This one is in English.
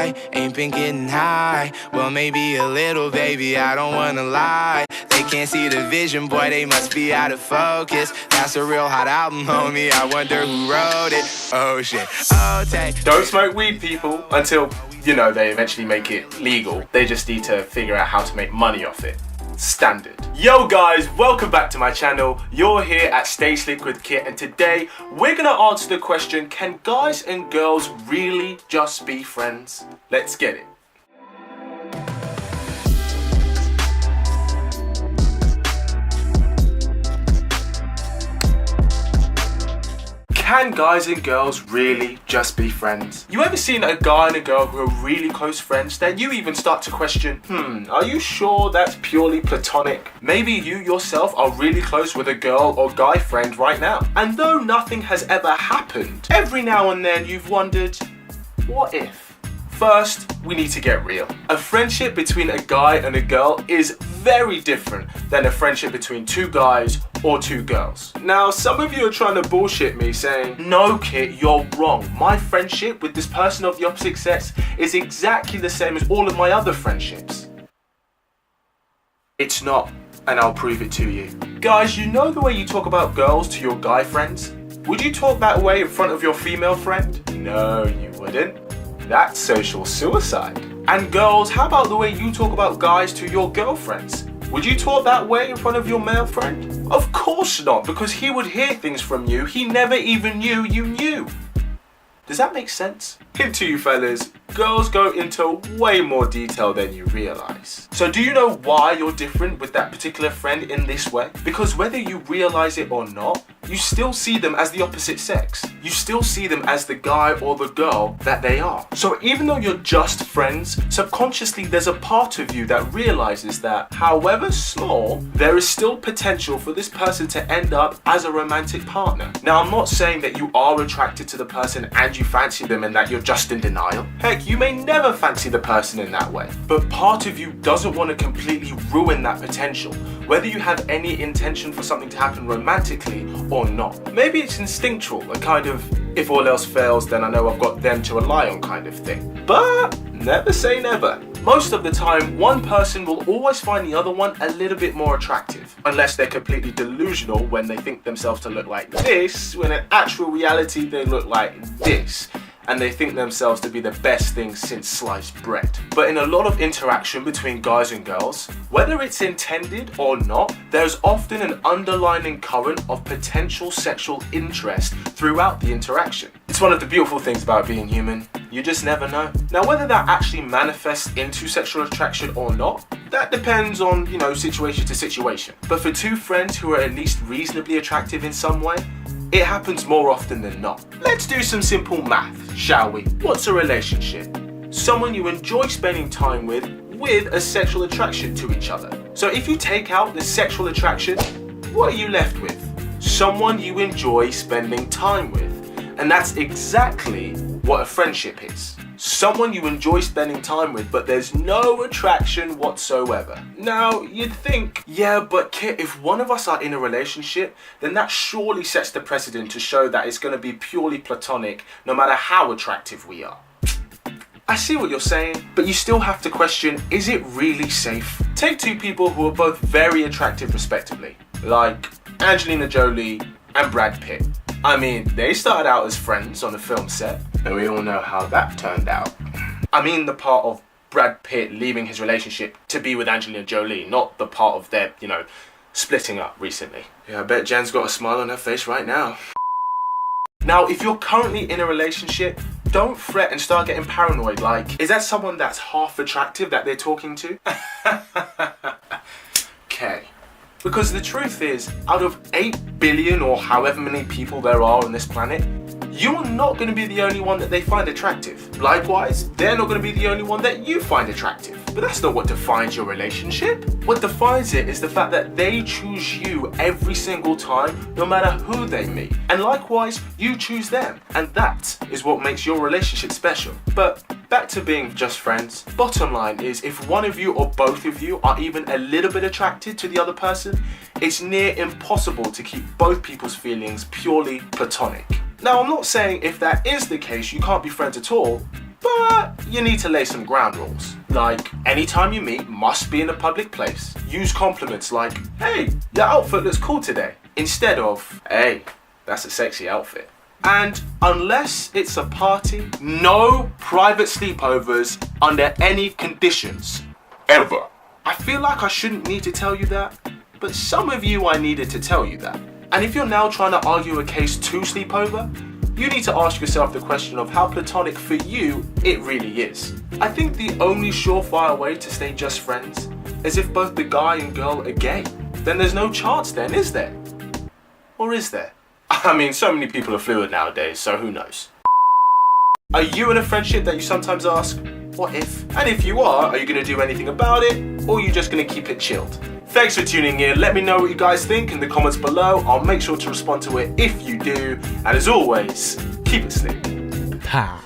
I ain't been getting high. Well, maybe a little, baby, I don't wanna lie. They can't see the vision, boy, they must be out of focus. That's a real hot album, homie, I wonder who wrote it. Oh shit, oh take. Don't smoke weed, people, until, they eventually make it legal. They just need to figure out how to make money off it. Standard. Yo guys, welcome back to my channel. You're here at Stay Slick with Kit, and today we're gonna answer the question, can guys and girls really just be friends? Let's get it. Can guys and girls really just be friends? You ever seen a guy and a girl who are really close friends that you even start to question, are you sure that's purely platonic? Maybe you yourself are really close with a girl or guy friend right now. And though nothing has ever happened, every now and then you've wondered, what if? First, we need to get real. A friendship between a guy and a girl is very different than a friendship between two guys or two girls. Now, some of you are trying to bullshit me saying, no Kit, you're wrong. My friendship with this person of the opposite sex is exactly the same as all of my other friendships. It's not, and I'll prove it to you. Guys, you know the way you talk about girls to your guy friends? Would you talk that way in front of your female friend? No, you wouldn't. That's social suicide. And girls, how about the way you talk about guys to your girlfriends? Would you talk that way in front of your male friend? Of course not, because he would hear things from you he never even knew you knew. Does that make sense? Hint to you fellas, girls go into way more detail than you realize. So do you know why you're different with that particular friend in this way? Because whether you realize it or not, you still see them as the opposite sex. You still see them as the guy or the girl that they are. So even though you're just friends, subconsciously there's a part of you that realizes that, however small, there is still potential for this person to end up as a romantic partner. Now, I'm not saying that you are attracted to the person and you fancy them and that you're just in denial. Heck, you may never fancy the person in that way. But part of you doesn't want to completely ruin that potential, whether you have any intention for something to happen romantically or not. Maybe it's instinctual, a kind of, if all else fails, then I know I've got them to rely on kind of thing. But never say never. Most of the time, one person will always find the other one a little bit more attractive, unless they're completely delusional when they think themselves to look like this, when in actual reality they look like this, and they think themselves to be the best thing since sliced bread. But in a lot of interaction between guys and girls, whether it's intended or not, there's often an underlying current of potential sexual interest throughout the interaction. It's one of the beautiful things about being human. You just never know. Now, whether that actually manifests into sexual attraction or not, that depends on, situation to situation. But for two friends who are at least reasonably attractive in some way, it happens more often than not. Let's do some simple math, shall we? What's a relationship? Someone you enjoy spending time with a sexual attraction to each other. So if you take out the sexual attraction, what are you left with? Someone you enjoy spending time with. And that's exactly what a friendship is. Someone you enjoy spending time with, but there's no attraction whatsoever. Now, you'd think, yeah, but Kit, if one of us are in a relationship, then that surely sets the precedent to show that it's going to be purely platonic, no matter how attractive we are. I see what you're saying, but you still have to question, is it really safe? Take two people who are both very attractive respectively, like Angelina Jolie and Brad Pitt. I mean, they started out as friends on a film set, and we all know how that turned out. I mean the part of Brad Pitt leaving his relationship to be with Angelina Jolie, not the part of their, splitting up recently. Yeah, I bet Jen's got a smile on her face right now. Now, if you're currently in a relationship, don't fret and start getting paranoid, like, is that someone that's half attractive that they're talking to? Okay. Because the truth is, out of 8 billion or however many people there are on this planet, you're not going to be the only one that they find attractive. Likewise, they're not going to be the only one that you find attractive. But that's not what defines your relationship. What defines it is the fact that they choose you every single time, no matter who they meet. And likewise, you choose them. And that is what makes your relationship special. But back to being just friends. Bottom line is, if one of you or both of you are even a little bit attracted to the other person, it's near impossible to keep both people's feelings purely platonic. Now, I'm not saying if that is the case, you can't be friends at all, but But you need to lay some ground rules. Like, anytime you meet must be in a public place. Use compliments like, hey, your outfit looks cool today, instead of, hey, that's a sexy outfit. And unless it's a party, no private sleepovers under any conditions. Ever. I feel like I shouldn't need to tell you that, but some of you I needed to tell you that. And if you're now trying to argue a case to sleepover, you need to ask yourself the question of how platonic for you it really is. I think the only surefire way to stay just friends is if both the guy and girl are gay. Then there's no chance then, is there? Or is there? I mean, so many people are fluid nowadays, so who knows? Are you in a friendship that you sometimes ask, what if? And if you are you going to do anything about it? Or are you just going to keep it chilled? Thanks for tuning in. Let me know what you guys think in the comments below. I'll make sure to respond to it if you do. And as always, keep it slick. Ha.